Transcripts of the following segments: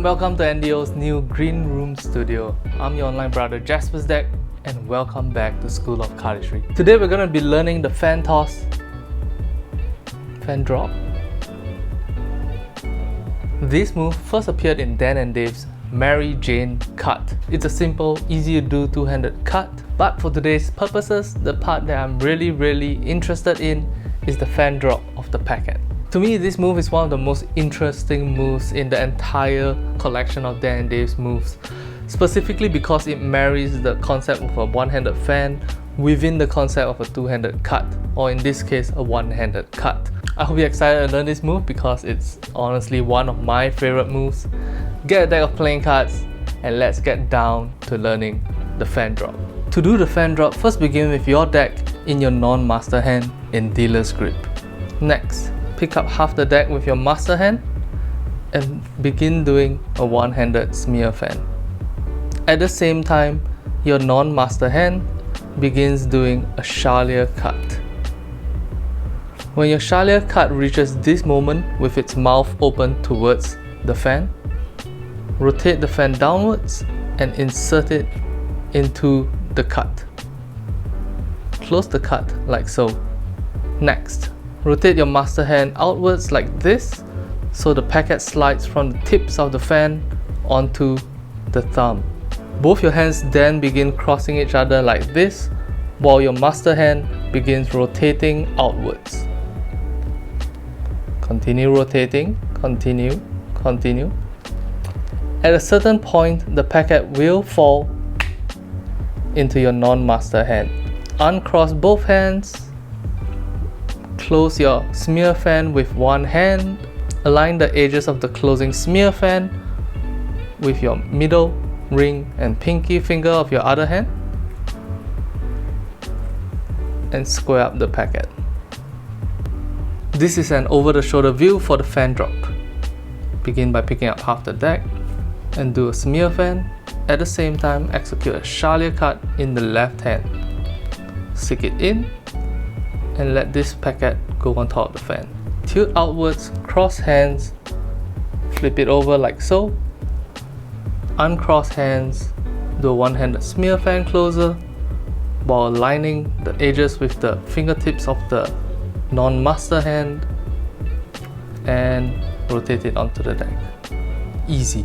and welcome to NDO's new Green Room Studio. I'm your online brother Jaspas Deck and welcome back to School of Cardistry. Today we're going to be learning the fan toss, fan drop. This move first appeared in Dan and Dave's Mary Jane cut. It's a simple, easy to do two-handed cut, but for today's purposes, the part that I'm really interested in is the fan drop of the packet. To me, this move is one of the most interesting moves in the entire collection of Dan and Dave's moves, specifically because it marries the concept of a one-handed fan within the concept of a two-handed cut, or in this case, a one-handed cut. I hope you're excited to learn this move because it's honestly one of my favorite moves. Get a deck of playing cards and let's get down to learning the fan drop. To do the fan drop, first begin with your deck in your non-master hand in dealer's grip. Next, pick up half the deck with your master hand and begin doing a one-handed smear fan. At the same time, your non-master hand begins doing a Charlier cut. When your Charlier cut reaches this moment with its mouth open towards the fan, rotate the fan downwards and insert it into the cut. Close the cut like so. Next, rotate your master hand outwards like this so the packet slides from the tips of the fan onto the thumb. Both your hands then begin crossing each other like this while your master hand begins rotating outwards. Continue rotating, continue. At a certain point, the packet will fall into your non-master hand. Uncross both hands. Close your smear fan with one hand. Align the edges of the closing smear fan with your middle, ring and pinky finger of your other hand and square up the packet. This is an over-the-shoulder view for the fan drop. Begin by picking up half the deck and do a smear fan. At the same time, execute a Charlier cut in the left hand. Stick it in and let this packet go on top of the fan. Tilt outwards, cross hands, flip it over like so. Uncross hands, do a one-handed smear fan closer while aligning the edges with the fingertips of the non-master hand and rotate it onto the deck. Easy.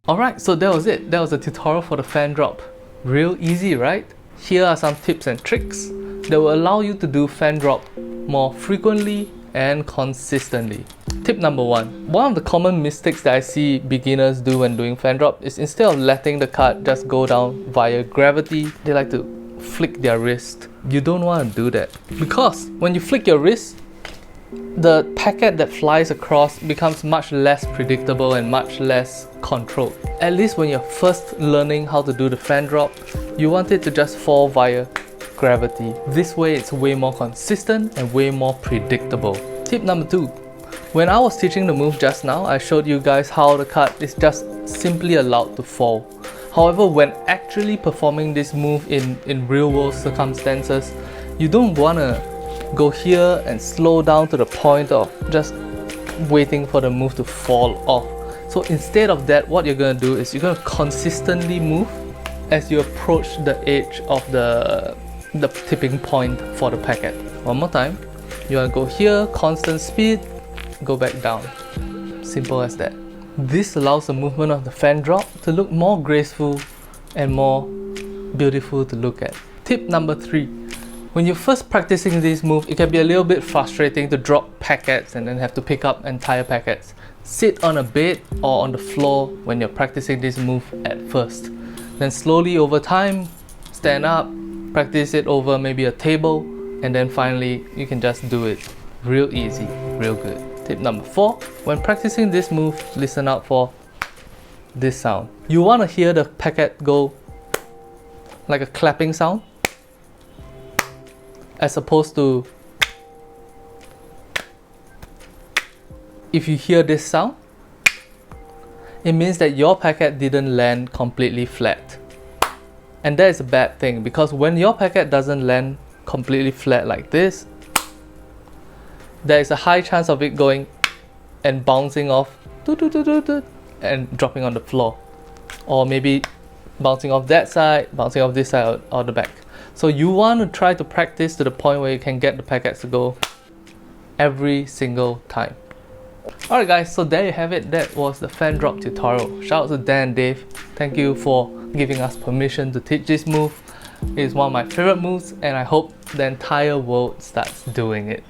Alright, so that was it. That was a tutorial for the fan drop. Real easy, right? Here are some tips and tricks that will allow you to do fan drop more frequently and consistently. Tip number 1. One of the common mistakes that I see beginners do when doing fan drop is instead of letting the card just go down via gravity, they like to flick their wrist. You don't want to do that because when you flick your wrist, the packet that flies across becomes much less predictable and much less controlled. At least when you're first learning how to do the fan drop, you want it to just fall via gravity. This way it's way more consistent and way more predictable. Tip number 2. When I was teaching the move just now, I showed you guys how the card is just simply allowed to fall. However, when actually performing this move in real world circumstances, you don't want to go here and slow down to the point of just waiting for the move to fall off. So instead of that, what you're going to do is you're going to consistently move as you approach the edge of the tipping point for the packet. One more time. You want to go here, constant speed, go back down. Simple as that. This allows the movement of the fan drop to look more graceful and more beautiful to look at. Tip number 3. When you're first practicing this move, it can be a little bit frustrating to drop packets and then have to pick up entire packets. Sit on a bed or on the floor when you're practicing this move at first. Then slowly over time, stand up, practice it over maybe a table, and then finally you can just do it real easy, real good. Tip number 4. When practicing this move, listen out for this sound. You want to hear the packet go like a clapping sound, as opposed to if you hear this sound, it means that your packet didn't land completely flat. And that is a bad thing because when your packet doesn't land completely flat like this, there is a high chance of it going and bouncing off and dropping on the floor, or maybe bouncing off that side, bouncing off this side or the back. So you want to try to practice to the point where you can get the packets to go every single time. Alright guys, so there you have it. That was the fan drop tutorial. Shout out to Dan and Dave. Thank you for giving us permission to teach this move. It is one of my favorite moves, and I hope the entire world starts doing it.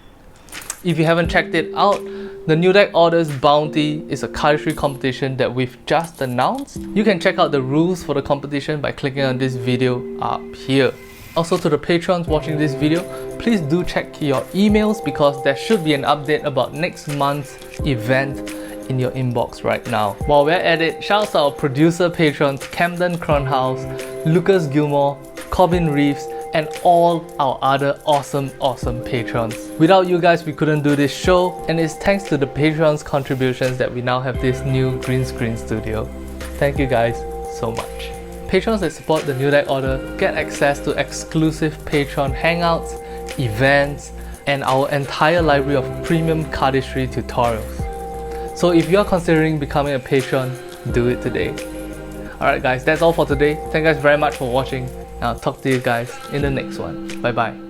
If you haven't checked it out, the New Deck Orders Bounty is a cardistry competition that we've just announced. You can check out the rules for the competition by clicking on this video up here. Also, to the patrons watching this video, please do check your emails because there should be an update about next month's event in your inbox right now. While we're at it, shouts to our producer patrons Camden Cronhouse, Lucas Gilmore, Corbin Reeves, and all our other awesome patrons. Without you guys, we couldn't do this show, and it's thanks to the patrons' contributions that we now have this new green screen studio. Thank you guys so much. Patrons that support the New Deck Order get access to exclusive Patreon hangouts, events, and our entire library of premium cardistry tutorials. So if you are considering becoming a patron, do it today. Alright guys, that's all for today. Thank you guys very much for watching, and I'll talk to you guys in the next one. Bye bye.